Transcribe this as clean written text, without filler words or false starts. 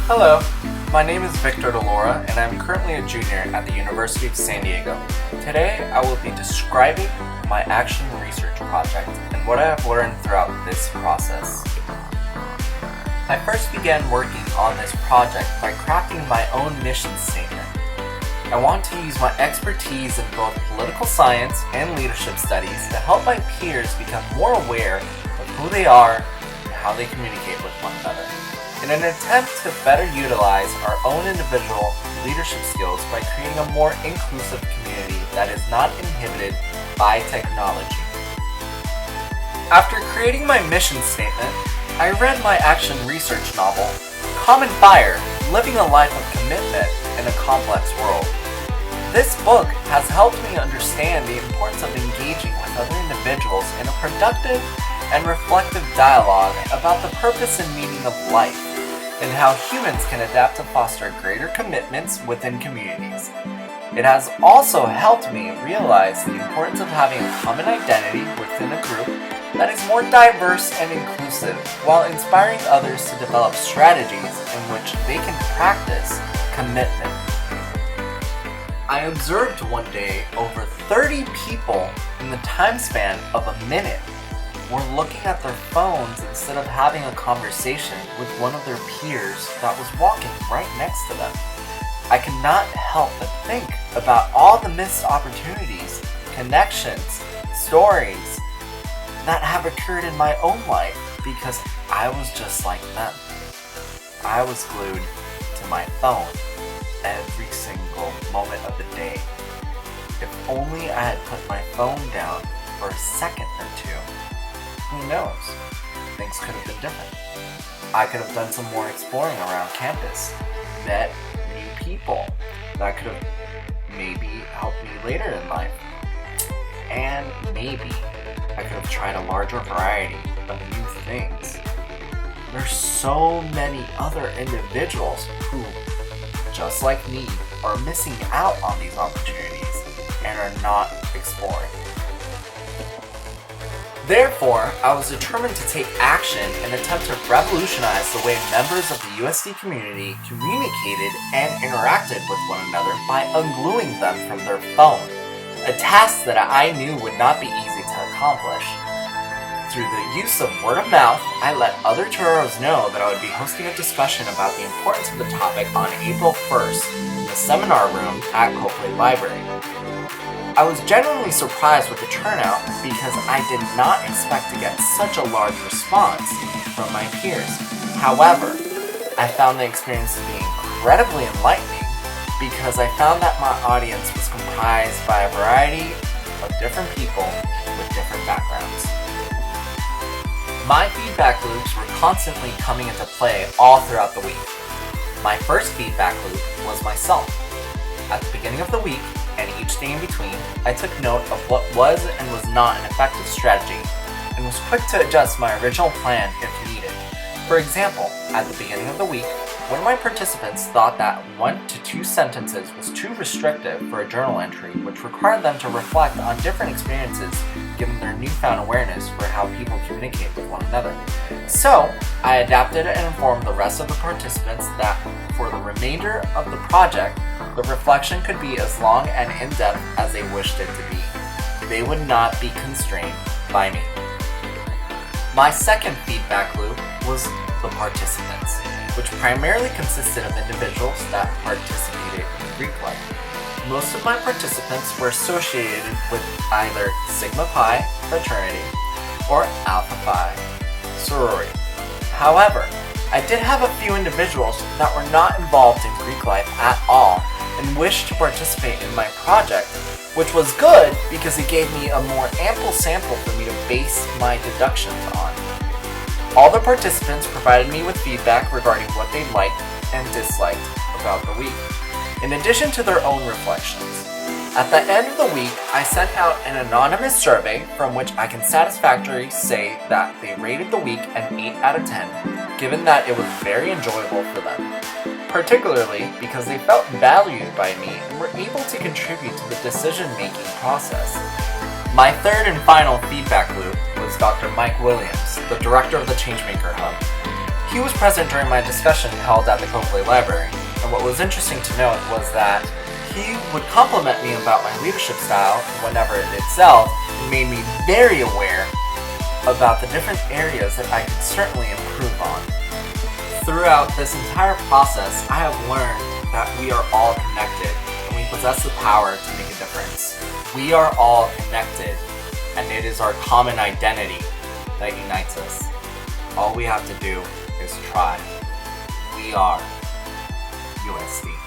Hello, my name is Victor Delora, and I'm currently a junior at the University of San Diego. Today, I will be describing my action research project and what I have learned throughout this process. I first began working on this project by crafting my own mission statement. I want to use my expertise in both political science and leadership studies to help my peers become more aware of who they are and how they communicate with one another, in an attempt to better utilize our own individual leadership skills by creating a more inclusive community that is not inhibited by technology. After creating my mission statement, I read my action research novel, Common Fire: Living a Life of Commitment in a Complex World. This book has helped me understand the importance of engaging with other individuals in a productive and reflective dialogue about the purpose and meaning of life, and how humans can adapt to foster greater commitments within communities. It has also helped me realize the importance of having a common identity within a group that is more diverse and inclusive, while inspiring others to develop strategies in which they can practice commitment. I observed one day over 30 people in the time span of a minute were looking at their phones instead of having a conversation with one of their peers that was walking right next to them. I cannot help but think about all the missed opportunities, connections, stories that have occurred in my own life because I was just like them. I was glued to my phone every single moment of the day. If only I had put my phone down for a second or two, who knows? Things could have been different. I could have done some more exploring around campus, met new people that could have maybe helped me later in life. And maybe I could have tried a larger variety of new things. There's so many other individuals who, just like me, are missing out on these opportunities and are not exploring. Therefore, I was determined to take action and attempt to revolutionize the way members of the USD community communicated and interacted with one another by ungluing them from their phone, a task that I knew would not be easy to accomplish. Through the use of word of mouth, I let other Toreros know that I would be hosting a discussion about the importance of the topic on April 1st in the seminar room at Copley Library. I was genuinely surprised with the turnout because I did not expect to get such a large response from my peers. However, I found the experience to be incredibly enlightening because I found that my audience was comprised by a variety of different people with different backgrounds. My feedback loops were constantly coming into play all throughout the week. My first feedback loop was myself. At the beginning of the week, and each day in between, I took note of what was and was not an effective strategy, and was quick to adjust my original plan if needed. For example, at the beginning of the week, one of my participants thought that 1 to 2 sentences was too restrictive for a journal entry, which required them to reflect on different experiences given their newfound awareness for how people communicate with one another. So, I adapted and informed the rest of the participants that for the remainder of the project, the reflection could be as long and in-depth as they wished it to be. They would not be constrained by me. My second feedback loop was the participants, which primarily consisted of individuals that participated in Greek life. Most of my participants were associated with either Sigma Pi fraternity or Alpha Phi sorority. However, I did have a few individuals that were not involved in Greek life at all and wished to participate in my project, which was good because it gave me a more ample sample for me to base my deductions on. All the participants provided me with feedback regarding what they liked and disliked about the week, in addition to their own reflections. At the end of the week, I sent out an anonymous survey from which I can satisfactorily say that they rated the week an 8 out of 10, given that it was very enjoyable for them, particularly because they felt valued by me and were able to contribute to the decision-making process. My third and final feedback loop was Dr. Mike Williams, the director of the Changemaker Hub. He was present during my discussion held at the Copley Library, and what was interesting to note was that he would compliment me about my leadership style whenever it excelled, and made me very aware about the different areas that I could certainly improve on. Throughout this entire process, I have learned that we are all connected, and we possess the power to make a difference. We are all connected, and it is our common identity that unites us. All we have to do is try. We are USD.